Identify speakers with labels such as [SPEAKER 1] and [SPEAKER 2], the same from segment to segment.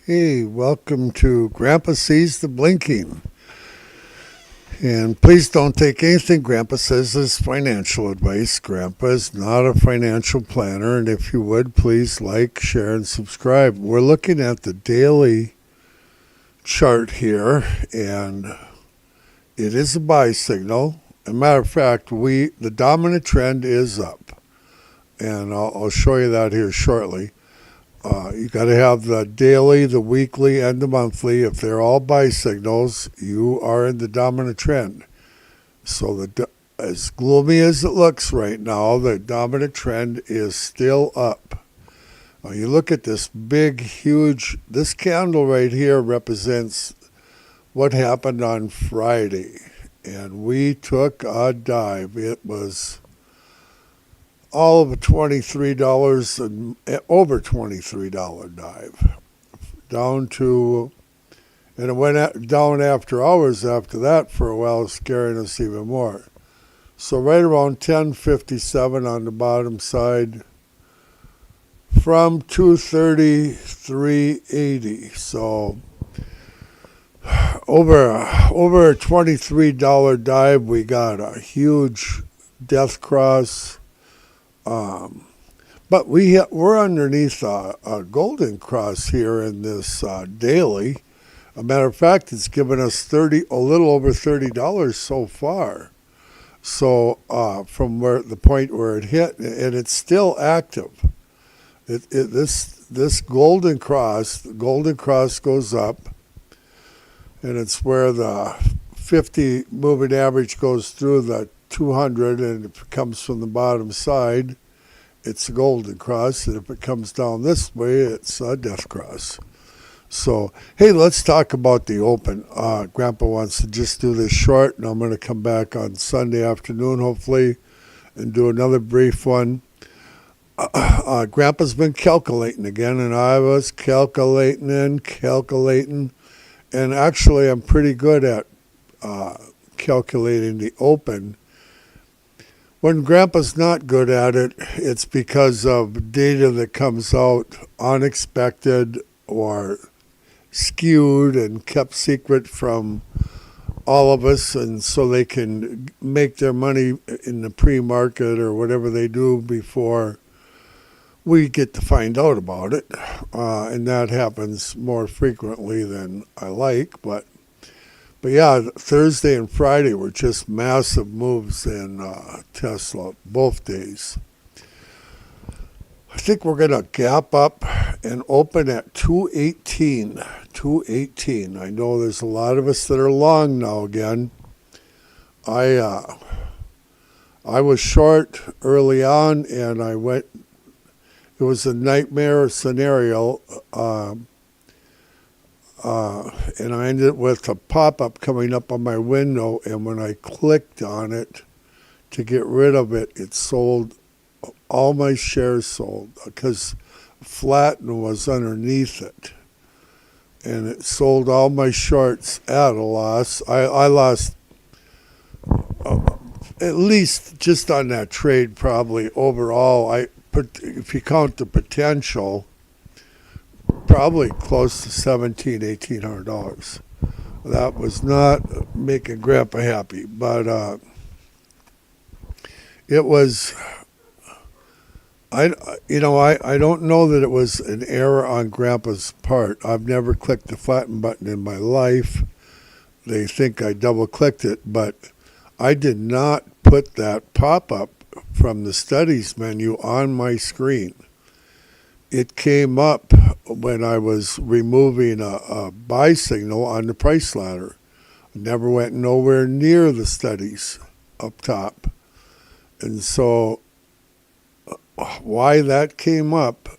[SPEAKER 1] Hey, welcome to Grandpa Sees the Blinking. And please don't take anything Grandpa says as financial advice. Grandpa is not a financial planner, and if you would, please like, share, and subscribe. We're looking at the daily chart here, and it is a buy signal. As a matter of fact, the dominant trend is up, and I'll show you that here shortly. You got to have the daily, the weekly, and the monthly. If they're all buy signals, you are in the dominant trend. So as gloomy as it looks right now, the dominant trend is still up. You look at this big, huge, this candle right here represents what happened on Friday. And we took a dive. It was all of a $23 and over $23 dive down to, and it went down after hours after that for a while, scaring us even more. So right around 10.57 on the bottom side from 233.80. So over a $23 dive, we got a huge death cross. But we're underneath a golden cross here in this daily. A matter of fact, it's given us a little over $30 so far. So from the point where it hit, and it's still active. This golden cross goes up, and it's where the 50 moving average goes through the 200, and if it comes from the bottom side, it's a golden cross, and if it comes down this way, it's a death cross. So, hey, let's talk about the open. Grandpa wants to just do this short, and I'm going to come back on Sunday afternoon, hopefully, and do another brief one. Grandpa's been calculating again, and I was calculating, and actually I'm pretty good at calculating the open. When Grandpa's not good at it, it's because of data that comes out unexpected or skewed and kept secret from all of us, and so they can make their money in the pre-market or whatever they do before we get to find out about it. And that happens more frequently than I like, but yeah, Thursday and Friday were just massive moves in Tesla, both days. I think we're going to gap up and open at 218. 218. I know there's a lot of us that are long now again. I was short early on, and it was a nightmare scenario. And I ended with a pop-up coming up on my window, and when I clicked on it to get rid of it, it sold, all my shares sold, because Flatten was underneath it. And it sold all my shorts at a loss. I lost at least just on that trade, probably overall, if you count the potential, probably close to $1,800. That was not making Grandpa happy, but it was. I don't know that it was an error on Grandpa's part. I've never clicked the flatten button in my life. They think I double clicked it, but I did not put that pop-up from the studies menu on my screen. It came up when I was removing a buy signal on the price ladder. Never went nowhere near the studies up top. And so why that came up,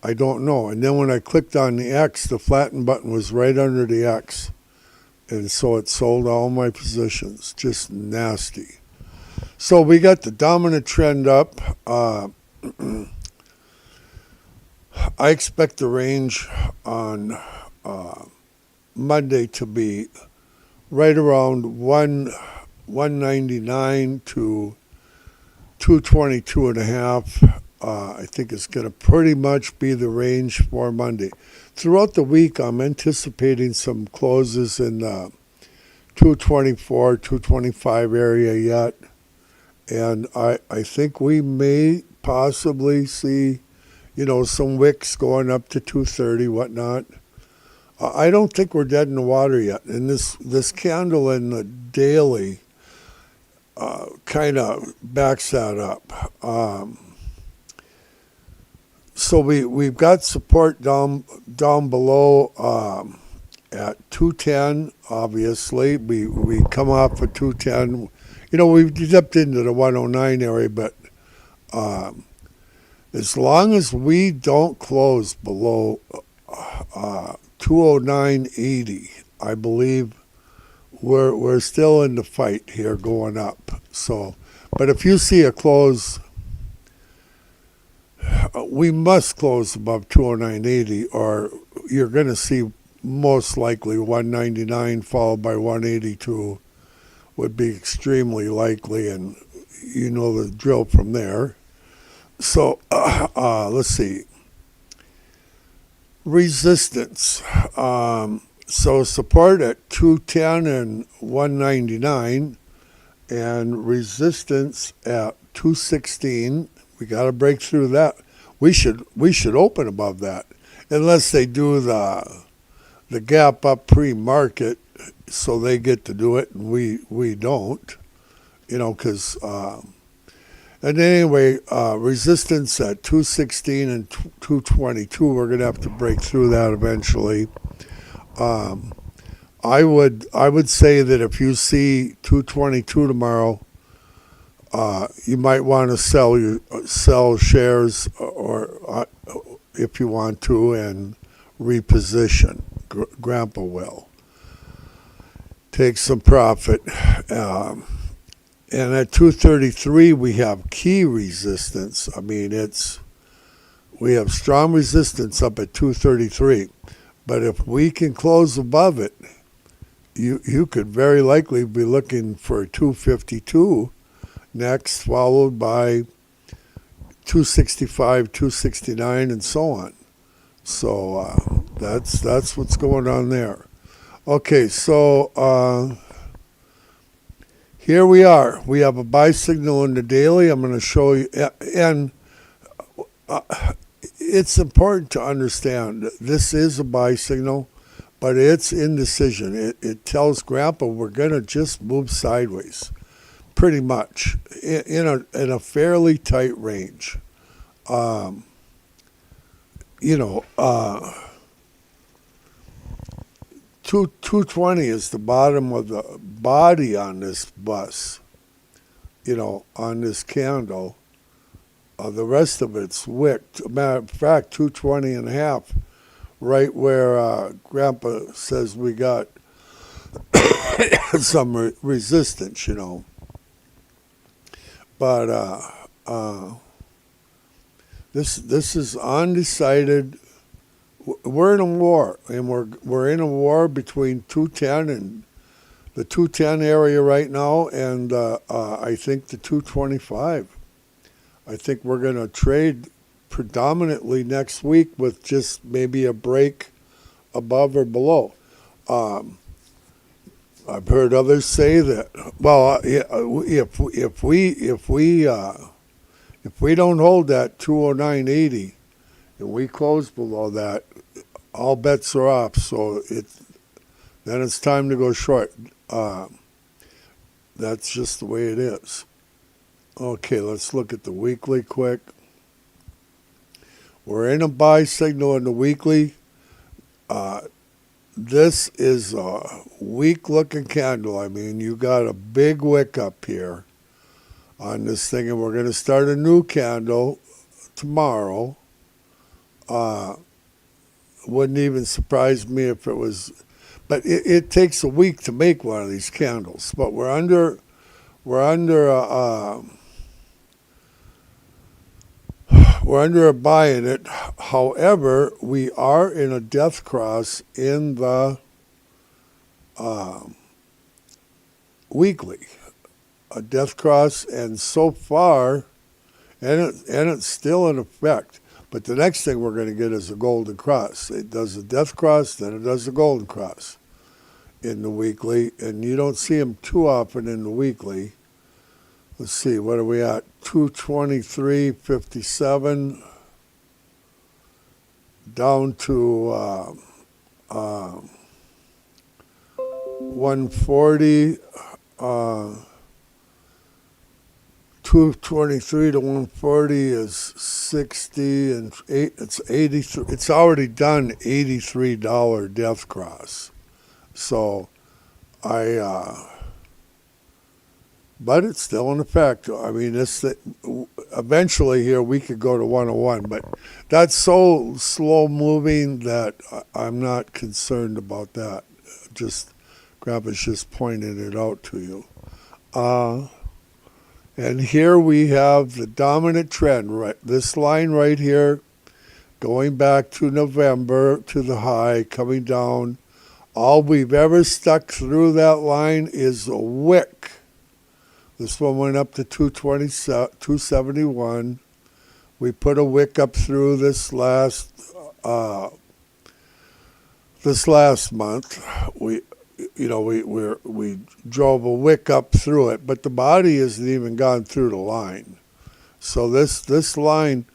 [SPEAKER 1] I don't know. And then when I clicked on the X, the flatten button was right under the X. And so it sold all my positions. Just nasty. So we got the dominant trend up. I expect the range on Monday to be right around 199 to 222.5. I think it's going to pretty much be the range for Monday. Throughout the week, I'm anticipating some closes in the 224, 225 area yet. And I think we may possibly see, some wicks going up to 230, whatnot. I don't think we're dead in the water yet. And this candle in the daily kind of backs that up. So we've got support down below at 210. Obviously, we come off of 210. We've dipped into the 109 area, but as long as we don't close below 209.80, I believe we're still in the fight here going up. So, but if you see a close, we must close above 209.80, or you're going to see most likely 199 followed by 182 would be extremely likely, and the drill from there. So let's see. Resistance. So support at 210 and 199, and resistance at 216. We got to break through that. We should open above that, unless they do the gap up pre-market, so they get to do it and we don't. Because and anyway, resistance at 216 and 222. We're gonna have to break through that eventually. I would say that if you see 222 tomorrow, you might want to sell shares, or if you want to, and reposition. Grandpa will take some profit. And at 233, we have key resistance. I mean, we have strong resistance up at 233. But if we can close above it, you could very likely be looking for 252 next, followed by 265, 269, and so on. So that's what's going on there. Okay, so here we are. We have a buy signal in the daily. I'm going to show you, and it's important to understand this is a buy signal, but it's indecision. It tells Grandpa we're going to just move sideways, pretty much, in a fairly tight range. 220 is the bottom of the body on this bus, on this candle. The rest of it's wicked. Matter of fact, 220 and a half, right where Grandpa says we got some resistance, But this is undecided. We're in a war, and we're in a war between 210 and the 210 area right now, and I think the 225. I think we're going to trade predominantly next week with just maybe a break above or below. I've heard others say that. Well, if we don't hold that 209.80 and we close below that, all bets are off. So then it's time to go short. That's just the way it is. Okay, let's look at the weekly quick. We're in a buy signal in the weekly. This is a weak-looking candle. I mean, you got a big wick up here on this thing, and we're going to start a new candle tomorrow. Wouldn't even surprise me if it was, but it takes a week to make one of these candles. But we're under a buy in it. However, we are in a death cross in the weekly, a death cross, and so far and it's still in effect. But the next thing we're going to get is a golden cross. It does a death cross, then it does a golden cross in the weekly, and you don't see them too often in the weekly. Let's see, what are we at? 223.57 down to 140. 223 to 140 is 60 and 8. It's 83. It's already done $83 death cross. So but it's still in effect. I mean, eventually here we could go to 101, but that's so slow moving that I'm not concerned about that. Grandpa's just pointing it out to you. And here we have the dominant trend, right? This line right here, going back to November to the high, coming down. All we've ever stuck through that line is a wick. This one went up to 271. We put a wick up through this last month. We drove a wick up through it, but the body hasn't even gone through the line. So this line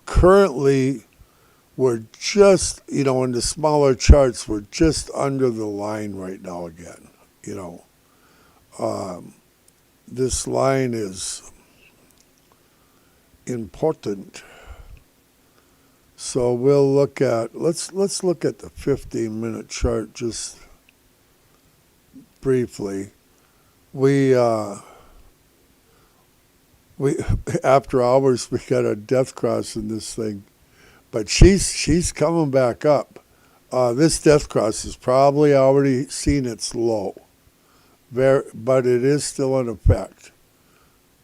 [SPEAKER 1] currently, we're just, in the smaller charts, we're just under the line right now again. This line is important. So we'll look at, let's look at the 15-minute chart just briefly. We after hours we got a death cross in this thing, but she's coming back up. This death cross has probably already seen its low, but it is still in effect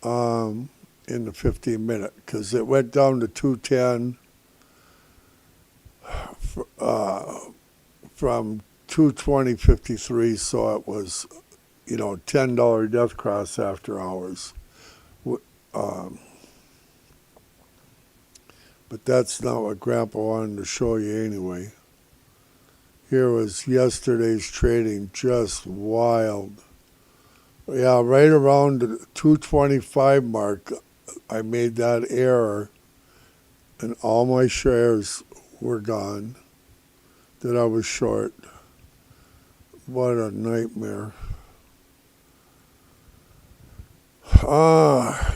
[SPEAKER 1] in the 15-minute, because it went down to 210 from 220.53, so it was, $10 death cross after hours. But that's not what Grandpa wanted to show you anyway. Here was yesterday's trading, just wild. Yeah, right around the 225 mark, I made that error, and all my shares were gone that I was short. What a nightmare.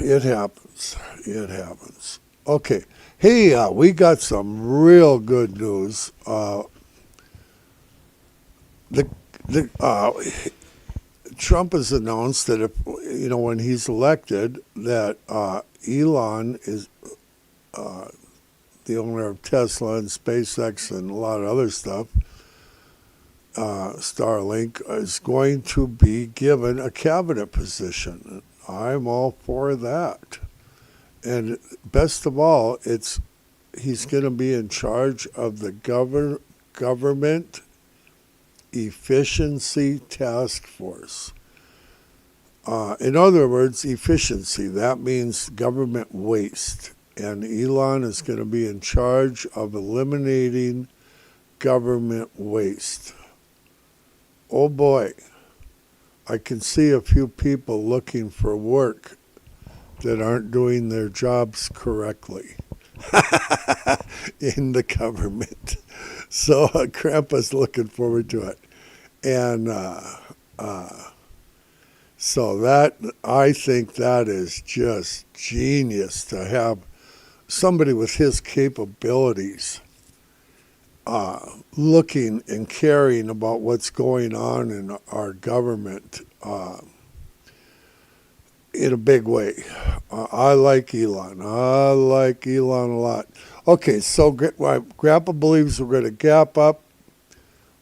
[SPEAKER 1] It happens. It happens. Okay. Hey, we got some real good news. Trump has announced that if when he's elected, that ELON is the owner of Tesla and SpaceX and a lot of other stuff. Starlink is going to be given a cabinet position. I'm all for that. And best of all, he's going to be in charge of the government efficiency task force. In other words, efficiency, that means government waste. And Elon is going to be in charge of eliminating government waste. Oh boy, I can see a few people looking for work that aren't doing their jobs correctly in the government. So Grandpa's looking forward to it. And so I think that is just genius to have somebody with his capabilities looking and caring about what's going on in our government in a big way. I like Elon. I like Elon a lot. Okay, so Grandpa believes we're going to gap up.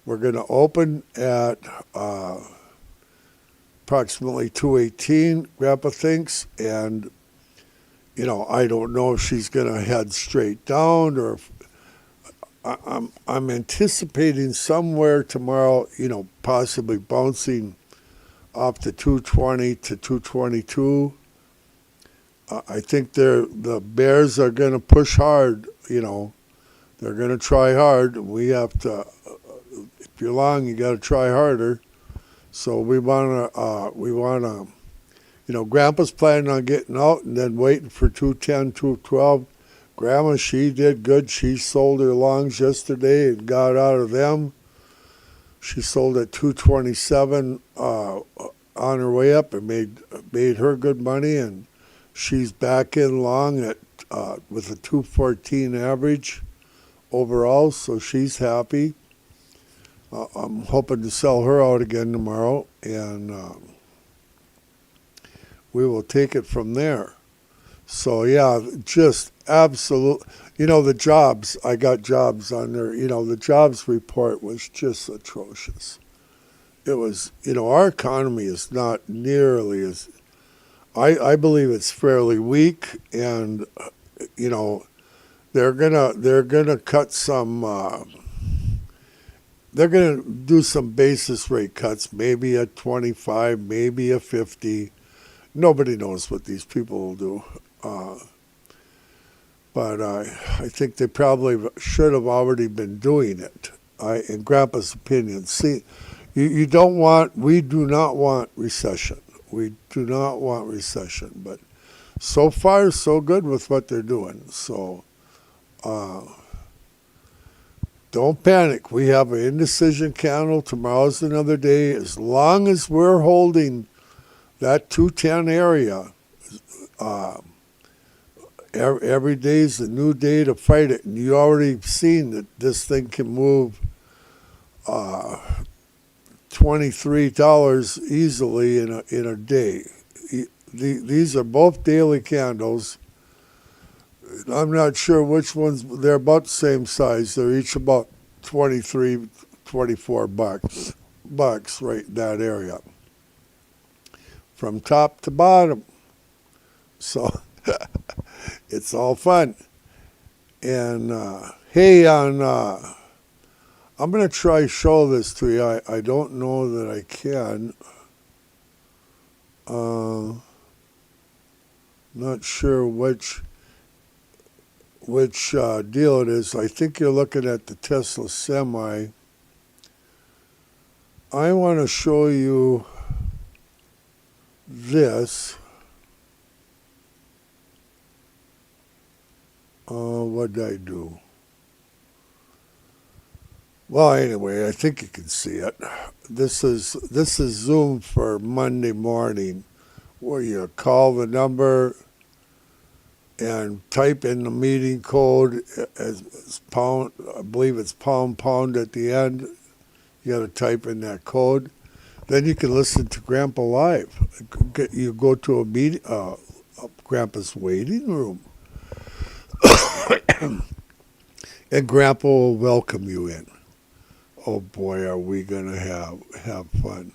[SPEAKER 1] We're going to open at approximately 218, Grandpa thinks, and I don't know if she's going to head straight down or if I'm anticipating somewhere tomorrow, possibly bouncing up to 220 to 222. I think the Bears are going to push hard. They're going to try hard. We have to. If you're long, you got to try harder. So we want to. Grandpa's planning on getting out and then waiting for 210, 212. Grandma, she did good. She sold her longs yesterday and got out of them. She sold at 227 on her way up and made her good money, and she's back in long at with a 214 average overall, so she's happy. I'm hoping to sell her out again tomorrow, and we will take it from there. So yeah, just absolute. The jobs. I got jobs on there. The jobs report was just atrocious. It was. Our economy is not nearly as. I believe it's fairly weak, and they're gonna cut some. They're gonna do some basis rate cuts, maybe a 25, maybe a 50. Nobody knows what these people will do. But I think they probably should have already been doing it, in Grandpa's opinion. See, we do not want recession. We do not want recession. But so far, so good with what they're doing. So don't panic. We have an indecision candle. Tomorrow's another day. As long as we're holding that 210 area, every day's a new day to fight it. And you already seen that this thing can move $23 easily in a day. These are both daily candles. I'm not sure which ones. They're about the same size. They're each about 23, 24 bucks right in that area, from top to bottom. So it's all fun. And hey, I'm going to try show this to you. I don't know that I can. Not sure which deal it is. I think you're looking at the Tesla Semi. I want to show you this. What did I do? Well, anyway, I think you can see it. This is Zoom for Monday morning, where you call the number and type in the meeting code as pound. I believe it's pound at the end. You got to type in that code. Then you can listen to Grandpa live. You go to a meeting, Grandpa's waiting room. And Grandpa will welcome you in. Oh boy, are we gonna have fun.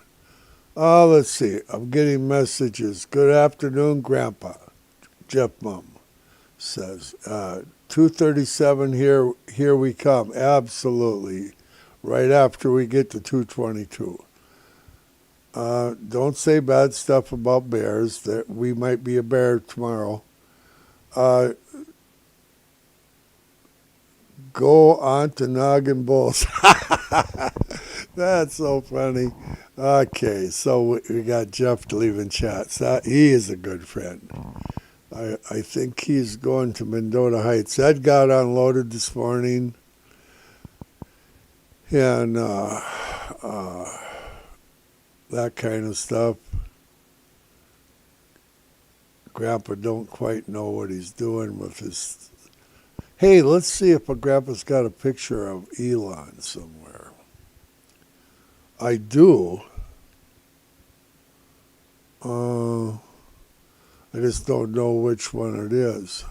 [SPEAKER 1] Let's see. I'm getting messages. Good afternoon, Grandpa. Jeff Mum says 237 here we come. Absolutely. Right after we get to 222. Don't say bad stuff about bears. That we might be a bear tomorrow. Go on to Noggin Bulls. That's so funny. Okay, so we got Jeff leaving chats. He is a good friend. I think he's going to Mendota Heights. Ed got unloaded this morning. And that kind of stuff. Grandpa don't quite know what he's doing with his... Hey, let's see if Grandpa's got a picture of Elon somewhere. I do. I just don't know which one it is.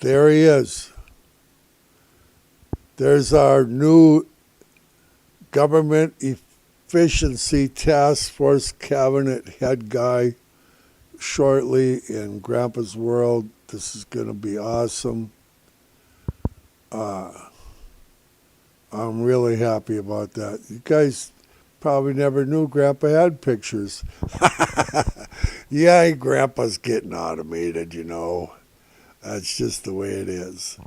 [SPEAKER 1] There he is. There's our new Government Efficiency Task Force Cabinet head guy shortly in Grandpa's world. This is going to be awesome. I'm really happy about that. You guys probably never knew Grandpa had pictures. Yeah, Grandpa's getting automated, you know. That's just the way it is.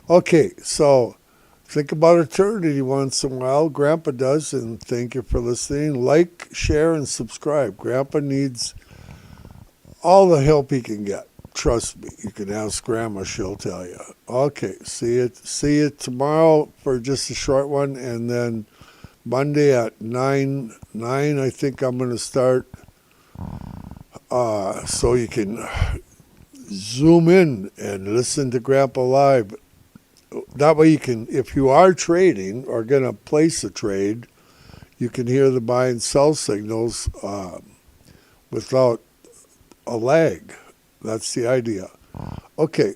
[SPEAKER 1] Okay, so think about eternity once in a while. Grandpa does, and thank you for listening. Like, share, and subscribe. Grandpa needs all the help he can get. Trust me. You can ask Grandma; she'll tell you. Okay, see you tomorrow for just a short one, and then Monday at nine. I think I'm going to start, so you can zoom in and listen to Grandpa live. That way you can, if you are trading or going to place a trade, you can hear the buy and sell signals without a lag. That's the idea. Okay,